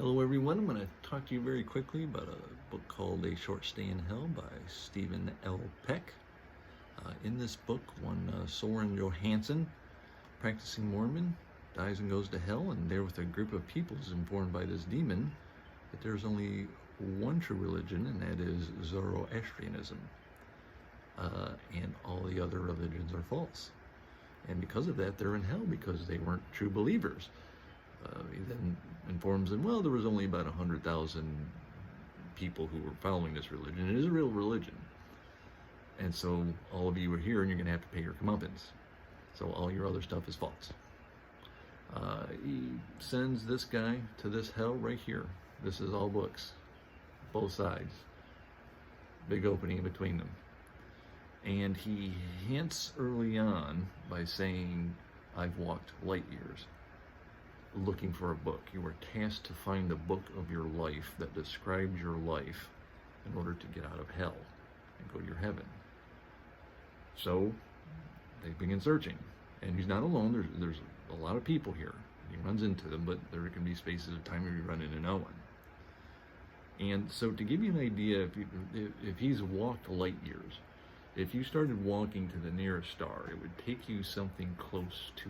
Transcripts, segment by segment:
Hello everyone, I'm going to talk to you very quickly about a book called A Short Stay in Hell by Stephen L. Peck. In this book, one Soren Johansson, practicing Mormon, dies and goes to hell, and there with a group of people is informed by this demon that there's only one true religion, and that is Zoroastrianism. And all the other religions are false. And because of that, they're in hell because they weren't true believers. He then informs them, well, there was only about 100,000 people who were following this religion. It is a real religion. And so all of you are here and you're going to have to pay your comeuppance. So all your other stuff is false. He sends this guy to this hell right here. This is all books, both sides. Big opening in between them. And he hints early on by saying, I've walked light years looking for a book. You were tasked to find the book of your life that describes your life in order to get out of hell and go to your heaven. So they begin searching, and he's not alone. There's a lot of people here. He runs into them, but there can be spaces of time where you run into no one. And so to give you an idea, if he's walked light years, if you started walking to the nearest star, it would take you something close to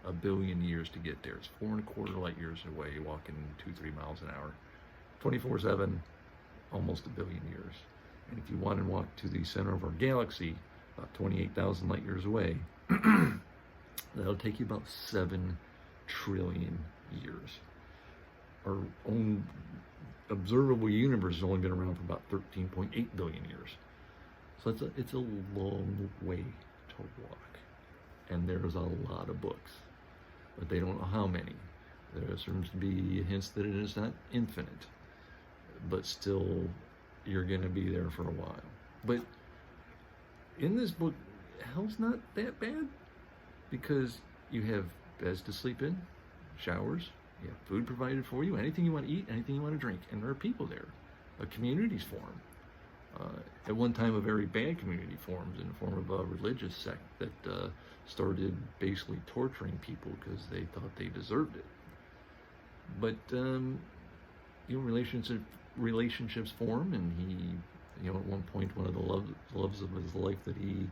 1 billion years to get there. It's 4.25 light years away, walking 2-3 miles an hour, 24/7, almost 1 billion years. And if you want to walk to the center of our galaxy, about 28,000 light years away, that'll take you about 7 trillion years. Our own observable universe has only been around for about 13.8 billion years. So it's a long way to walk. And there's a lot of books, but they don't know how many. There seems to be hints that it is not infinite, but still you're going to be there for a while. But in this book, hell's not that bad, because you have beds to sleep in, showers, you have food provided for you, anything you want to eat, anything you want to drink, and there are people there. A community's formed. At one time, a very bad community formed in the form of a religious sect that started basically torturing people because they thought they deserved it. But relationships form, and he, at one point, one of the loves of his life that he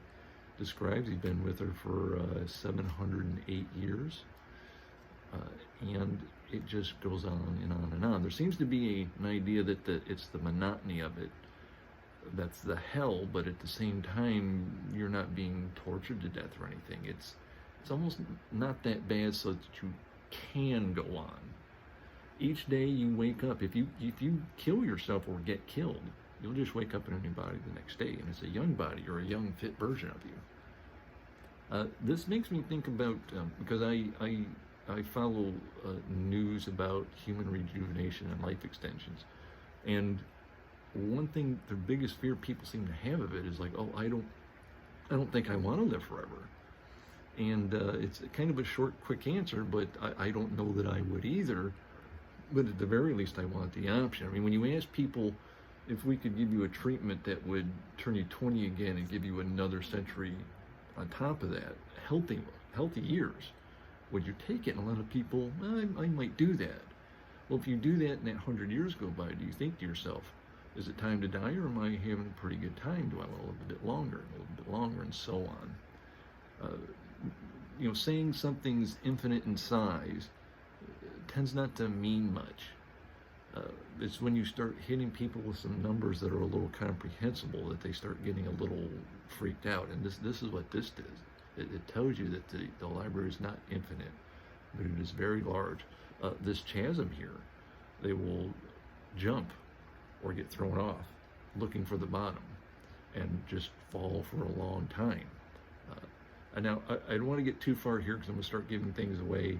describes, he's been with her for 708 years, and it just goes on and on and on. There seems to be an idea that it's the monotony of it that's the hell, but at the same time you're not being tortured to death or anything. It's almost not that bad, so that you can go on. Each day you wake up, if you kill yourself or get killed, you'll just wake up in a new body the next day, and it's a young body or a young fit version of you. This makes me think about, because I follow news about human rejuvenation and life extensions, and one thing, the biggest fear people seem to have of it is like, oh, I don't think I want to live forever. And it's kind of a short, quick answer, but I don't know that I would either. But at the very least, I want the option. I mean, when you ask people if we could give you a treatment that would turn you 20 again and give you another century on top of that, healthy years, would you take it? And a lot of people, I might do that. Well, if you do that and that 100 years go by, do you think to yourself, is it time to die, or am I having a pretty good time? Do I want to live a bit longer, and so on? Saying something's infinite in size tends not to mean much. It's when you start hitting people with some numbers that are a little comprehensible that they start getting a little freaked out. And this is what this does. It tells you that the library is not infinite, but it is very large. This chasm here, they will jump or get thrown off looking for the bottom and just fall for a long time. And now I don't want to get too far here because I'm going to start giving things away.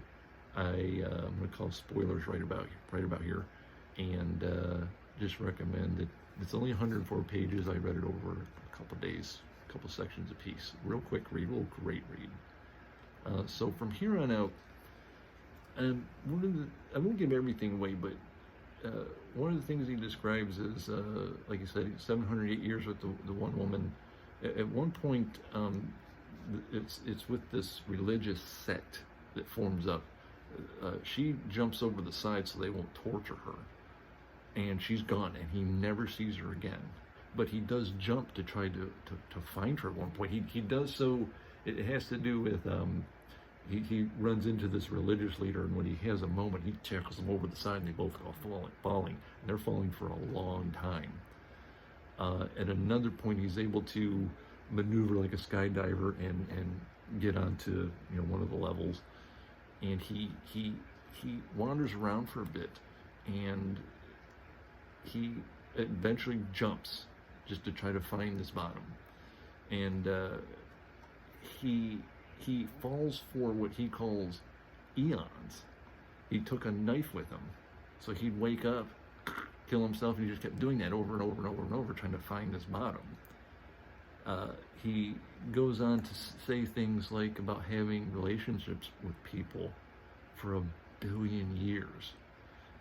I'm going to call spoilers right about here, and just recommend that it's only 104 pages. I read it over a couple days, a couple sections apiece. Real quick read, real great read. So from here on out, I won't give everything away, but one of the things he describes is, like you said, 708 years with the one woman. At one point, it's with this religious sect that forms up she jumps over the side so they won't torture her, and she's gone, and he never sees her again. But he does jump to try to find her at one point. He does so, it has to do with, he runs into this religious leader, and when he has a moment, he tackles them over the side, and they both go falling, and they're falling for a long time. At another point, he's able to maneuver like a skydiver and get onto, you know, one of the levels, and he wanders around for a bit, and he eventually jumps just to try to find this bottom, and he falls for what he calls eons. He took a knife with him, so he'd wake up, kill himself, and he just kept doing that over and over and over and over, trying to find this bottom. He goes on to say things like about having relationships with people for 1 billion years.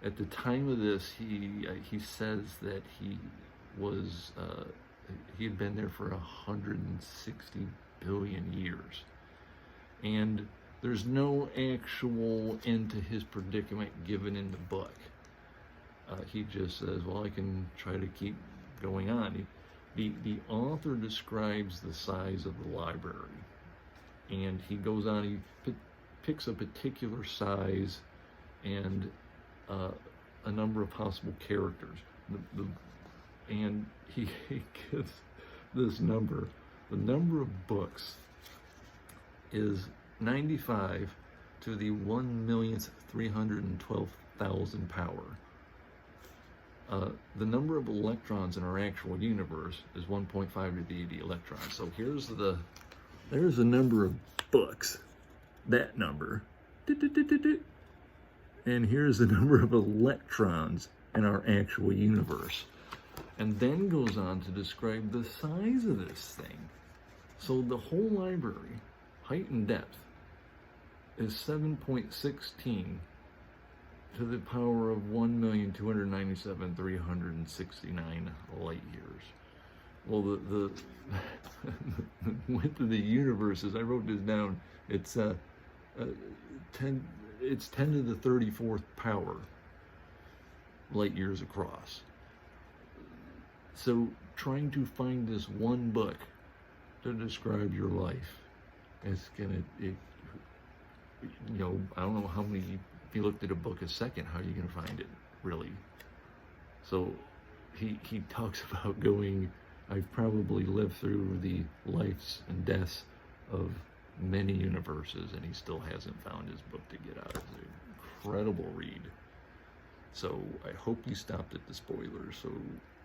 At the time of this, he says that he had been there for 160 billion years. And there's no actual end to his predicament given in the book. He just says, well, I can try to keep going on. The author describes the size of the library, and he goes on, he picks a particular size and a number of possible characters. And he gives this number. The number of books is 95 to the 1,312,000 power. The number of electrons in our actual universe is 1.5 to the 80 electrons. So there's the number of books, that number. And here's the number of electrons in our actual universe. And then goes on to describe the size of this thing. So the whole library, height and depth, is 7.16 to the power of 1,297,369 light years. Well, the width of the universe, as I wrote this down, it's 10 to the 34th power light years across. So trying to find this one book to describe your life is gonna, you know, I don't know how many, if you looked at a book a second, how are you gonna find it, really? So he talks about going, I've probably lived through the lives and deaths of many universes, and he still hasn't found his book to get out. It's an incredible read. So I hope you stopped at the spoilers so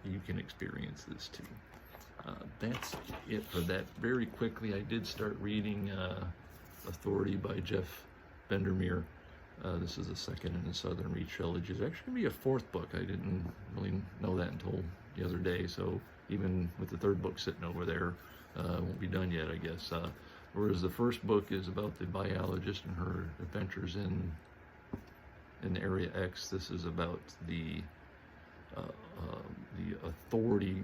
you can experience this too. That's it for that. Very quickly, I did start reading Authority by Jeff Bendermere. This is the second in the Southern Reach trilogy. There's actually going to be a fourth book. I didn't really know that until the other day, so even with the third book sitting over there, won't be done yet, I guess. Whereas the first book is about the biologist and her adventures in Area X. This is about the authority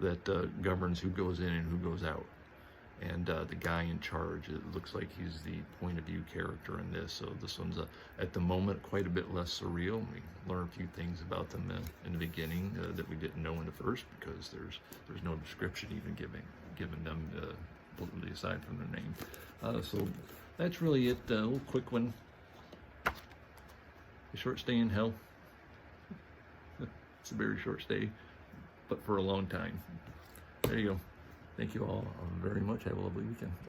that governs who goes in and who goes out. And the guy in charge, it looks like he's the point of view character in this. So this one's, at the moment, quite a bit less surreal. We learn a few things about them in the beginning that we didn't know in the first, because there's no description even given them, completely aside from their name. So that's really it. A little quick one. A short stay in hell. It's a very short stay, but for a long time. There you go. Thank you all very much. Have a lovely weekend.